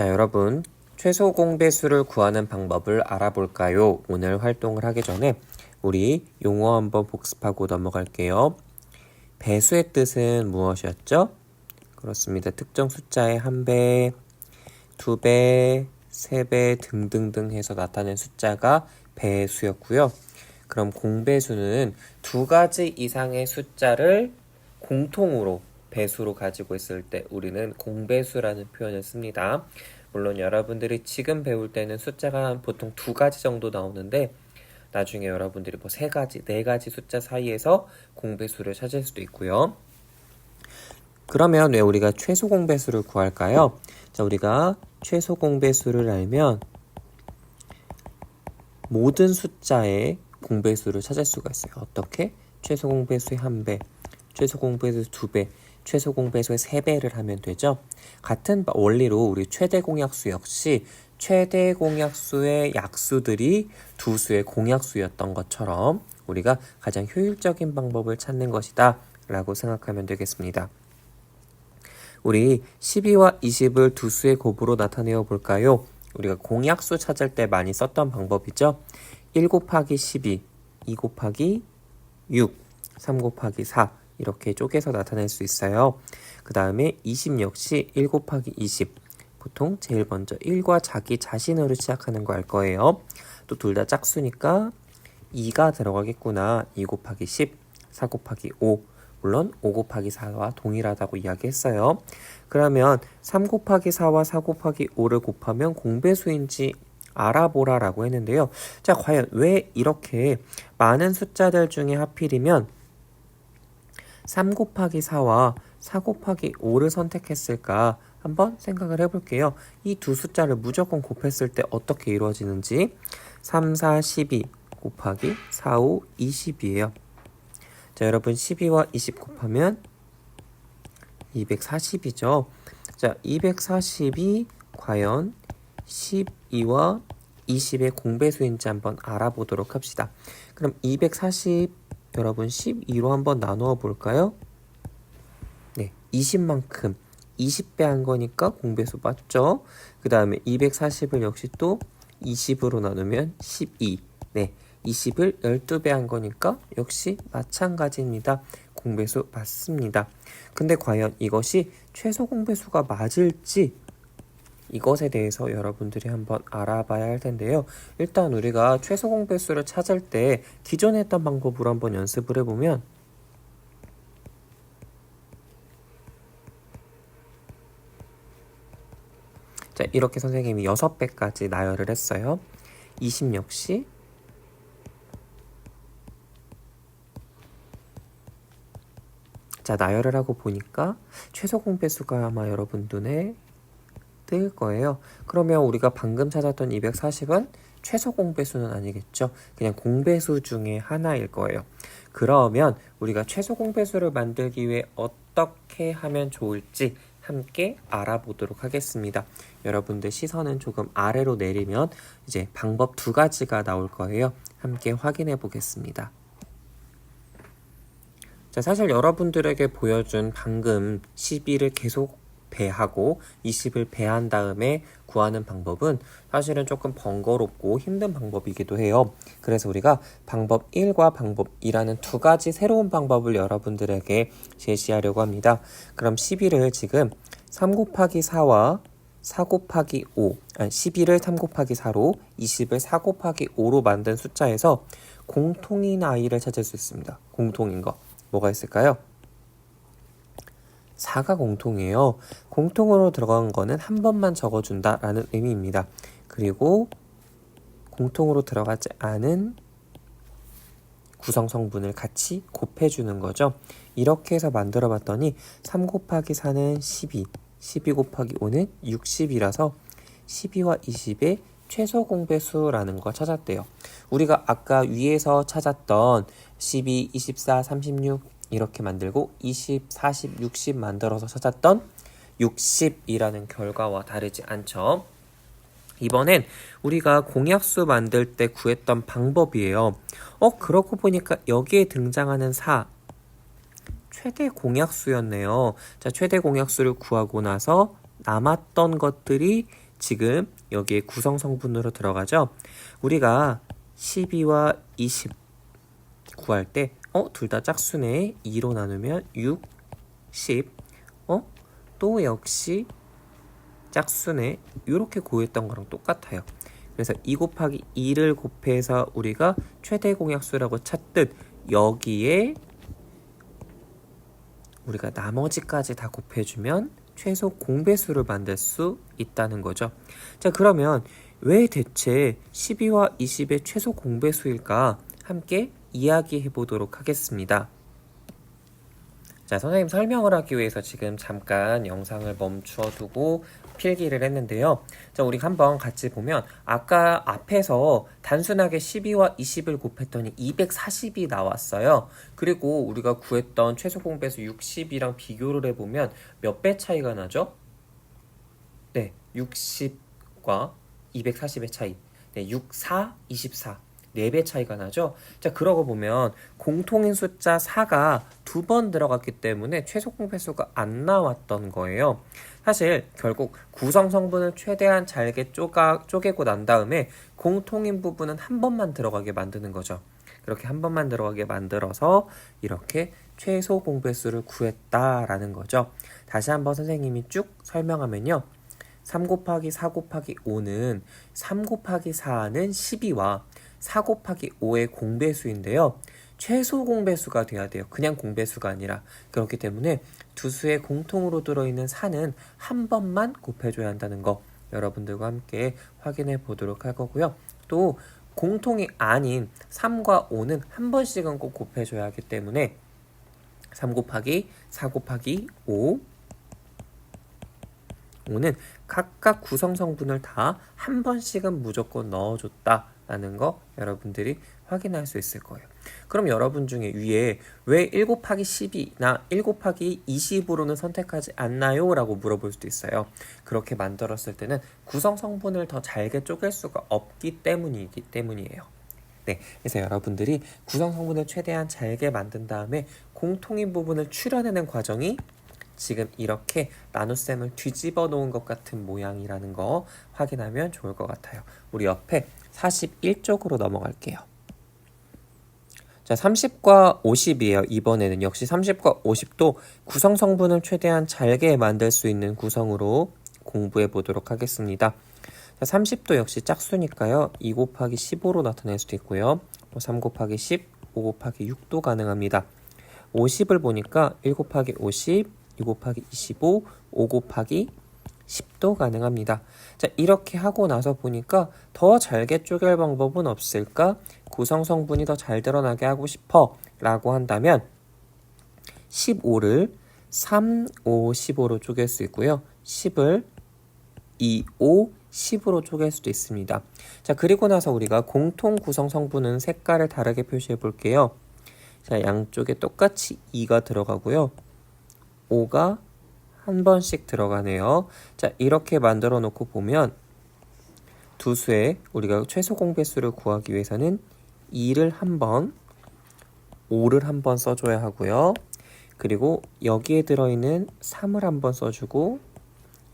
자, 여러분, 최소 공배수를 구하는 방법을 알아볼까요? 오늘 활동을 하기 전에 우리 용어 한번 복습하고 넘어갈게요. 배수의 뜻은 무엇이었죠? 그렇습니다. 특정 숫자의 1배, 2배, 3배 등등등 해서 나타낸 숫자가 배수였고요. 그럼 공배수는 두 가지 이상의 숫자를 공통으로 배수로 가지고 있을 때 우리는 공배수라는 표현을 씁니다. 물론 여러분들이 지금 배울 때는 숫자가 보통 두 가지 정도 나오는데 나중에 여러분들이 뭐 세 가지, 네 가지 숫자 사이에서 공배수를 찾을 수도 있고요. 그러면 왜 우리가 최소 공배수를 구할까요? 자, 우리가 최소 공배수를 알면 모든 숫자의 공배수를 찾을 수가 있어요. 어떻게? 최소 공배수의 1배, 최소 공배수의 2배, 최소 공배수의 3배를 하면 되죠. 같은 원리로 우리 최대 공약수 역시 최대 공약수의 약수들이 두 수의 공약수였던 것처럼 우리가 가장 효율적인 방법을 찾는 것이다 라고 생각하면 되겠습니다. 우리 12와 20을 두 수의 곱으로 나타내어 볼까요? 우리가 공약수 찾을 때 많이 썼던 방법이죠. 1 곱하기 12, 2 곱하기 6, 3 곱하기 4 이렇게 쪼개서 나타낼 수 있어요. 그 다음에 20 역시 1 곱하기 20 보통 제일 먼저 1과 자기 자신으로 시작하는 거 알 거예요. 또 둘 다 짝수니까 2가 들어가겠구나. 2 곱하기 10, 4 곱하기 5 물론 5 곱하기 4와 동일하다고 이야기했어요. 그러면 3 곱하기 4와 4 곱하기 5를 곱하면 공배수인지 알아보라 라고 했는데요. 자, 과연 왜 이렇게 많은 숫자들 중에 하필이면 3 곱하기 4와 4 곱하기 5를 선택했을까? 한번 생각을 해볼게요. 이 두 숫자를 무조건 곱했을 때 어떻게 이루어지는지 3, 4, 12 곱하기 4, 5, 20이에요. 자, 여러분 12와 20 곱하면 240이죠. 자, 240이 과연 12와 20의 공배수인지 한번 알아보도록 합시다. 그럼 240 여러분 12로 한번 나누어 볼까요? 네, 20만큼 20배 한 거니까 공배수 맞죠? 그 다음에 240을 역시 또 20으로 나누면 12. 네, 20을 12배 한 거니까 역시 마찬가지입니다. 공배수 맞습니다. 근데 과연 이것이 최소 공배수가 맞을지 이것에 대해서 여러분들이 한번 알아봐야 할 텐데요. 일단 우리가 최소 공배수를 찾을 때 기존에 했던 방법으로 한번 연습을 해보면 자, 이렇게 선생님이 6배까지 나열을 했어요. 20 역시 자, 나열을 하고 보니까 최소 공배수가 아마 여러분 눈에 뜰 거예요. 그러면 우리가 방금 찾았던 240은 최소 공배수는 아니겠죠. 그냥 공배수 중에 하나일 거예요. 그러면 우리가 최소 공배수를 만들기 위해 어떻게 하면 좋을지 함께 알아보도록 하겠습니다. 여러분들 시선은 조금 아래로 내리면 이제 방법 두 가지가 나올 거예요. 함께 확인해 보겠습니다. 자, 사실 여러분들에게 보여준 방금 12를 계속 배하고 20을 배한 다음에 구하는 방법은 사실은 조금 번거롭고 힘든 방법이기도 해요. 그래서 우리가 방법 1과 방법 2라는 두 가지 새로운 방법을 여러분들에게 제시하려고 합니다. 그럼 12를 지금 3 곱하기 4와 4 곱하기 5, 12를 3 곱하기 4로 20을 4 곱하기 5로 만든 숫자에서 공통인 아이를 찾을 수 있습니다. 공통인 거. 뭐가 있을까요? 4가 공통이에요. 공통으로 들어간 거는 한 번만 적어준다 라는 의미입니다. 그리고 공통으로 들어가지 않은 구성 성분을 같이 곱해주는 거죠. 이렇게 해서 만들어 봤더니 3 곱하기 4는 12, 12 곱하기 5는 60이라서 12와 20의 최소 공배수라는 걸 찾았대요. 우리가 아까 위에서 찾았던 12, 24, 36 이렇게 만들고 20, 40, 60 만들어서 찾았던 60이라는 결과와 다르지 않죠. 이번엔 우리가 공약수 만들 때 구했던 방법이에요. 그러고 보니까 여기에 등장하는 4 최대 공약수였네요. 자, 최대 공약수를 구하고 나서 남았던 것들이 지금 여기에 구성 성분으로 들어가죠. 우리가 12와 20 구할 때 둘 다 짝수네. 2로 나누면 6, 10. 또 역시 짝수네. 이렇게 구했던 거랑 똑같아요. 그래서 2 곱하기 2를 곱해서 우리가 최대 공약수라고 찾듯 여기에 우리가 나머지까지 다 곱해주면 최소 공배수를 만들 수 있다는 거죠. 자, 그러면 왜 대체 12와 20의 최소 공배수일까? 함께 이야기해 보도록 하겠습니다. 자, 선생님 설명을 하기 위해서 지금 잠깐 영상을 멈추어 두고 필기를 했는데요. 자, 우리 한번 같이 보면 아까 앞에서 단순하게 12와 20을 곱했더니 240이 나왔어요. 그리고 우리가 구했던 최소 공배수 60이랑 비교를 해보면 몇 배 차이가 나죠? 네, 60과 240의 차이. 네, 6, 4, 24. 4배 차이가 나죠? 자, 그러고 보면 공통인 숫자 4가 2번 들어갔기 때문에 최소 공배수가 안 나왔던 거예요. 사실 결국 구성 성분을 최대한 잘게 쪼개고 난 다음에 공통인 부분은 한 번만 들어가게 만드는 거죠. 그렇게 한 번만 들어가게 만들어서 이렇게 최소 공배수를 구했다라는 거죠. 다시 한번 선생님이 쭉 설명하면요. 3 곱하기 4 곱하기 5는 3 곱하기 4는 12와 4 곱하기 5의 공배수인데요. 최소 공배수가 돼야 돼요. 그냥 공배수가 아니라. 그렇기 때문에 두 수의 공통으로 들어있는 4는 한 번만 곱해줘야 한다는 거 여러분들과 함께 확인해 보도록 할 거고요. 또 공통이 아닌 3과 5는 한 번씩은 꼭 곱해줘야 하기 때문에 3 곱하기 4 곱하기 5는 각각 구성 성분을 다 한 번씩은 무조건 넣어줬다라는 거 여러분들이 확인할 수 있을 거예요. 그럼 여러분 중에 위에 왜 1 곱하기 10이나 1 곱하기 20으로는 선택하지 않나요? 라고 물어볼 수도 있어요. 그렇게 만들었을 때는 구성 성분을 더 잘게 쪼갤 수가 없기 때문이에요. 네, 그래서 여러분들이 구성 성분을 최대한 잘게 만든 다음에 공통인 부분을 추려내는 과정이 지금 이렇게 나눗셈을 뒤집어 놓은 것 같은 모양이라는 거 확인하면 좋을 것 같아요. 우리 옆에 41쪽으로 넘어갈게요. 자, 30과 50이에요. 이번에는 역시 30과 50도 구성 성분을 최대한 잘게 만들 수 있는 구성으로 공부해 보도록 하겠습니다. 자, 30도 역시 짝수니까요. 2 곱하기 15로 나타낼 수도 있고요. 3 곱하기 10, 5 곱하기 6도 가능합니다. 50을 보니까 1 곱하기 50, 2 곱하기 25, 5 곱하기 10도 가능합니다. 자, 이렇게 하고 나서 보니까 더 잘게 쪼갤 방법은 없을까? 구성 성분이 더 잘 드러나게 하고 싶어 라고 한다면 15를 3, 5, 15로 쪼갤 수 있고요. 10을 2, 5, 10으로 쪼갤 수도 있습니다. 자, 그리고 나서 우리가 공통 구성 성분은 색깔을 다르게 표시해 볼게요. 자, 양쪽에 똑같이 2가 들어가고요. 5가 한 번씩 들어가네요. 자, 이렇게 만들어 놓고 보면 두 수의 우리가 최소 공배수를 구하기 위해서는 2를 한 번, 5를 한 번 써줘야 하고요. 그리고 여기에 들어있는 3을 한 번 써주고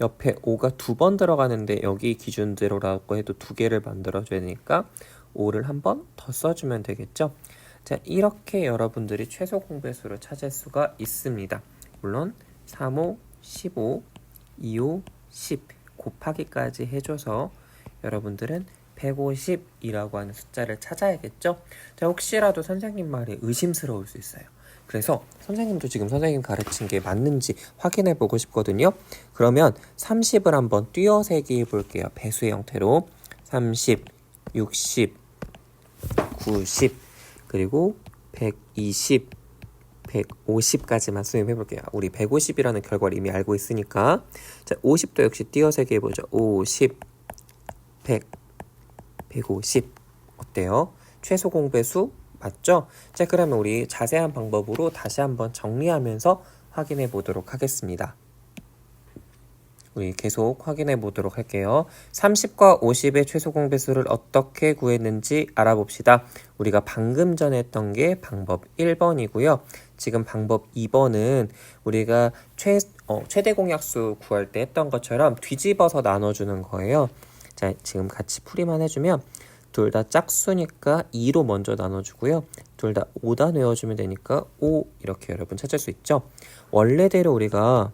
옆에 5가 2번 들어가는데 여기 기준대로라고 해도 2개를 만들어줘야 되니까 5를 한 번 더 써주면 되겠죠. 자, 이렇게 여러분들이 최소 공배수를 찾을 수가 있습니다. 물론 3호, 15, 2호, 10 곱하기까지 해줘서 여러분들은 150이라고 하는 숫자를 찾아야겠죠? 자, 혹시라도 선생님 말이 의심스러울 수 있어요. 그래서 선생님도 지금 선생님 가르친 게 맞는지 확인해 보고 싶거든요. 그러면 30을 한번 띄어세기 볼게요. 배수의 형태로 30, 60, 90 그리고 120, 150까지만 수임해 볼게요. 우리 150이라는 결과를 이미 알고 있으니까 자, 50도 역시 띄어세기 해보죠. 50, 100, 150 어때요? 최소 공배수 맞죠? 자, 그러면 우리 자세한 방법으로 다시 한번 정리하면서 확인해 보도록 하겠습니다. 우리 계속 확인해 보도록 할게요. 30과 50의 최소 공배수를 어떻게 구했는지 알아봅시다. 우리가 방금 전에 했던 게 방법 1번이고요. 지금 방법 2번은 우리가 최대 공약수 구할 때 했던 것처럼 뒤집어서 나눠주는 거예요. 자, 지금 같이 풀이만 해주면 둘 다 짝수니까 2로 먼저 나눠주고요. 둘 다 5다 외워주면 되니까 5 이렇게 여러분 찾을 수 있죠. 원래대로 우리가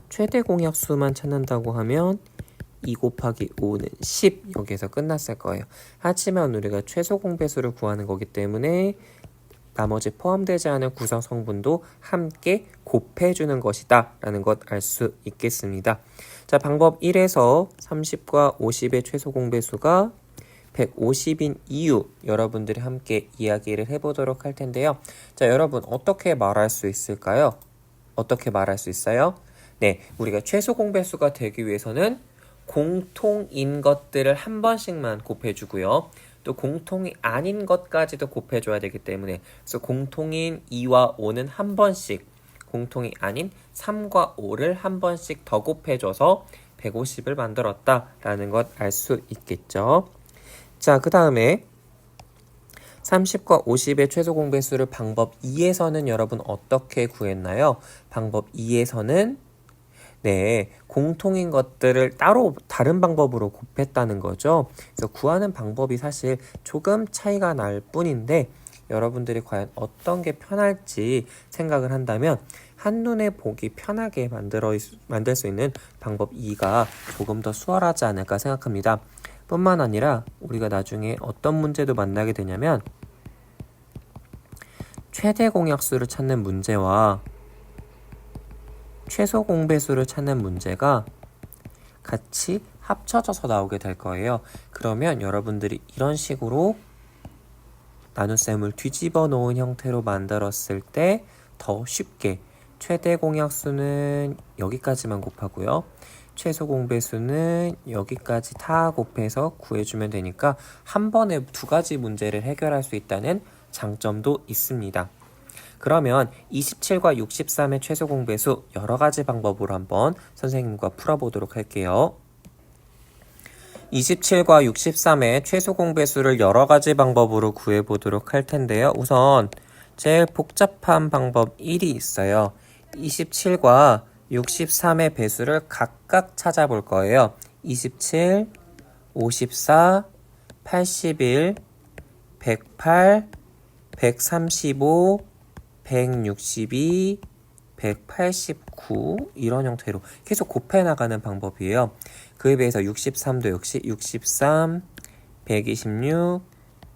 최대 공약수만 찾는다고 하면 2 곱하기 5는 10 여기에서 끝났을 거예요. 하지만 우리가 최소 공배수를 구하는 거기 때문에 나머지 포함되지 않은 구성 성분도 함께 곱해주는 것이다 라는 것 알 수 있겠습니다. 자, 방법 1에서 30과 50의 최소 공배수가 150인 이유 여러분들이 함께 이야기를 해보도록 할 텐데요. 자, 여러분 어떻게 말할 수 있을까요? 어떻게 말할 수 있어요? 네, 우리가 최소 공배수가 되기 위해서는 공통인 것들을 한 번씩만 곱해주고요. 또 공통이 아닌 것까지도 곱해줘야 되기 때문에 그래서 공통인 2와 5는 한 번씩, 공통이 아닌 3과 5를 한 번씩 더 곱해줘서 150을 만들었다라는 것 알 수 있겠죠. 자, 그 다음에 30과 50의 최소 공배수를 방법 2에서는 여러분 어떻게 구했나요? 방법 2에서는 네, 공통인 것들을 따로 다른 방법으로 곱했다는 거죠. 그래서 구하는 방법이 사실 조금 차이가 날 뿐인데 여러분들이 과연 어떤 게 편할지 생각을 한다면 한눈에 보기 편하게 만들 수 있는 방법 2가 조금 더 수월하지 않을까 생각합니다. 뿐만 아니라 우리가 나중에 어떤 문제도 만나게 되냐면 최대 공약수를 찾는 문제와 최소 공배수를 찾는 문제가 같이 합쳐져서 나오게 될 거예요. 그러면 여러분들이 이런 식으로 나눗셈을 뒤집어 놓은 형태로 만들었을 때 더 쉽게 최대 공약수는 여기까지만 곱하고요. 최소 공배수는 여기까지 다 곱해서 구해주면 되니까 한 번에 두 가지 문제를 해결할 수 있다는 장점도 있습니다. 그러면 27과 63의 최소 공배수 여러 가지 방법으로 한번 선생님과 풀어보도록 할게요. 27과 63의 최소 공배수를 여러 가지 방법으로 구해보도록 할 텐데요. 우선 제일 복잡한 방법 1이 있어요. 27과 63의 배수를 각각 찾아볼 거예요. 27, 54, 81, 108, 135, 162, 189 이런 형태로 계속 곱해 나가는 방법이에요. 그에 비해서 63도 역시 63, 126,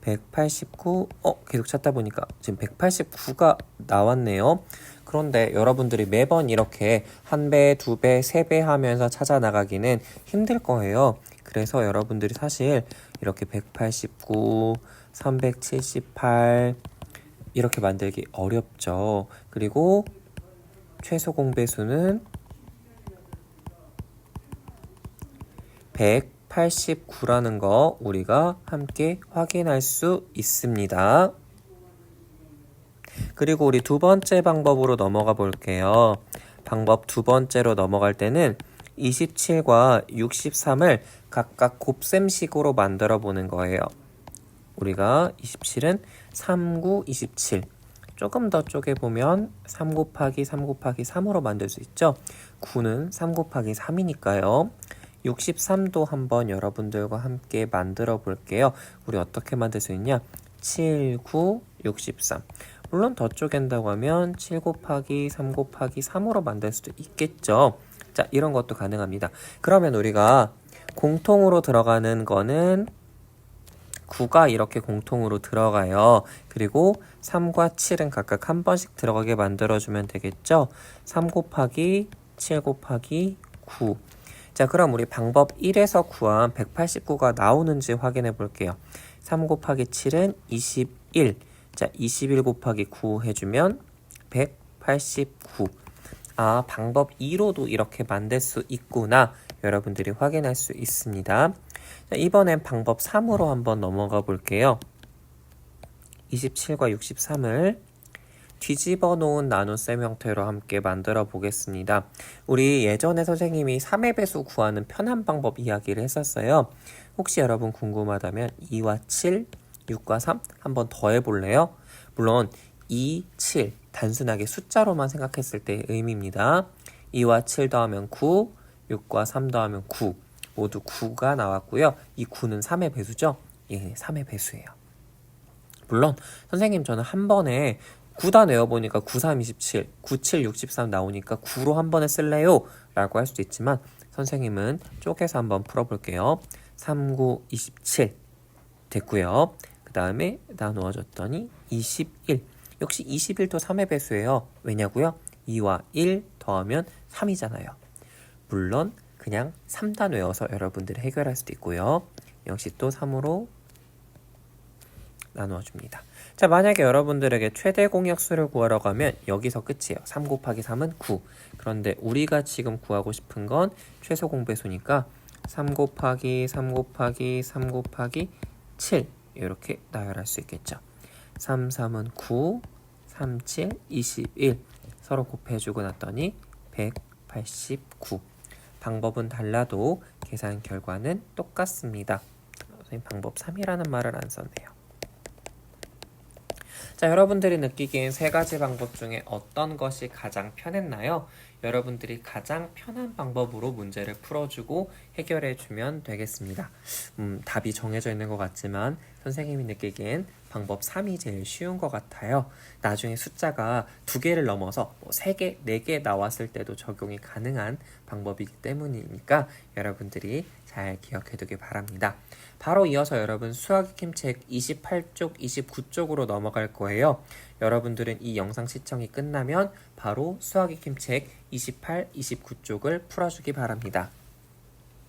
189 계속 찾다 보니까 지금 189가 나왔네요. 그런데 여러분들이 매번 이렇게 한 배, 두 배, 세 배 하면서 찾아 나가기는 힘들 거예요. 그래서 여러분들이 사실 이렇게 189, 378 이렇게 만들기 어렵죠. 그리고 최소 공배수는 189라는 거 우리가 함께 확인할 수 있습니다. 그리고 우리 두 번째 방법으로 넘어가 볼게요. 방법 두 번째로 넘어갈 때는 27과 63을 각각 곱셈식으로 만들어 보는 거예요. 우리가 27은 3, 9, 27 조금 더 쪼개보면 3 곱하기 3 곱하기 3으로 만들 수 있죠. 9는 3 곱하기 3이니까요. 63도 한번 여러분들과 함께 만들어 볼게요. 우리 어떻게 만들 수 있냐? 7, 9, 63 물론 더 쪼갠다고 하면 7 곱하기 3 곱하기 3으로 만들 수도 있겠죠. 자, 이런 것도 가능합니다. 그러면 우리가 공통으로 들어가는 거는 9가 이렇게 공통으로 들어가요. 그리고 3과 7은 각각 한 번씩 들어가게 만들어주면 되겠죠. 3 곱하기 7 곱하기 9 자, 그럼 우리 방법 1에서 구한 189가 나오는지 확인해 볼게요. 3 곱하기 7은 21 자, 21 곱하기 9 해주면 189 아, 방법 2로도 이렇게 만들 수 있구나 여러분들이 확인할 수 있습니다. 자, 이번엔 방법 3으로 한번 넘어가 볼게요. 27과 63을 뒤집어 놓은 나눗셈 형태로 함께 만들어 보겠습니다. 우리 예전에 선생님이 3의 배수 구하는 편한 방법 이야기를 했었어요. 혹시 여러분 궁금하다면 2와 7, 6과 3 한번 더 해볼래요? 물론 2, 7 단순하게 숫자로만 생각했을 때의 의미입니다. 2와 7 더하면 9, 6과 3 더하면 9 모두 9가 나왔고요. 이 9는 3의 배수죠? 예, 3의 배수예요. 물론 선생님 저는 한 번에 9다 내어보니까 9, 3, 27, 9, 7, 63 나오니까 9로 한 번에 쓸래요? 라고 할 수도 있지만 선생님은 쪼개서 한번 풀어볼게요. 3, 9, 27 됐고요. 그 다음에 나누어줬더니 21 역시 21도 3의 배수예요. 왜냐고요? 2와 1 더하면 3이잖아요. 물론 그냥 3단 외워서 여러분들이 해결할 수도 있고요. 역시 또 3으로 나누어줍니다. 자, 만약에 여러분들에게 최대 공약수를 구하라고 하면 여기서 끝이에요. 3 곱하기 3은 9. 그런데 우리가 지금 구하고 싶은 건 최소 공배수니까 3 곱하기 3 곱하기 3 곱하기 7 이렇게 나열할 수 있겠죠. 3, 3은 9, 3, 7, 21 서로 곱해주고 났더니 189. 방법은 달라도 계산 결과는 똑같습니다. 선생님 방법 3이라는 말을 안 썼네요. 자, 여러분들이 느끼기엔 세 가지 방법 중에 어떤 것이 가장 편했나요? 여러분들이 가장 편한 방법으로 문제를 풀어주고 해결해주면 되겠습니다. 답이 정해져 있는 것 같지만 선생님이 느끼기엔 방법 3이 제일 쉬운 것 같아요. 나중에 숫자가 2개를 넘어서 3개, 4개 나왔을 때도 적용이 가능한 방법이기 때문이니까 여러분들이 잘 기억해 두길 바랍니다. 바로 이어서 여러분 수학익힘책 28쪽, 29쪽으로 넘어갈 거예요. 여러분들은 이 영상 시청이 끝나면 바로 수학익힘책 28, 29쪽을 풀어주기 바랍니다.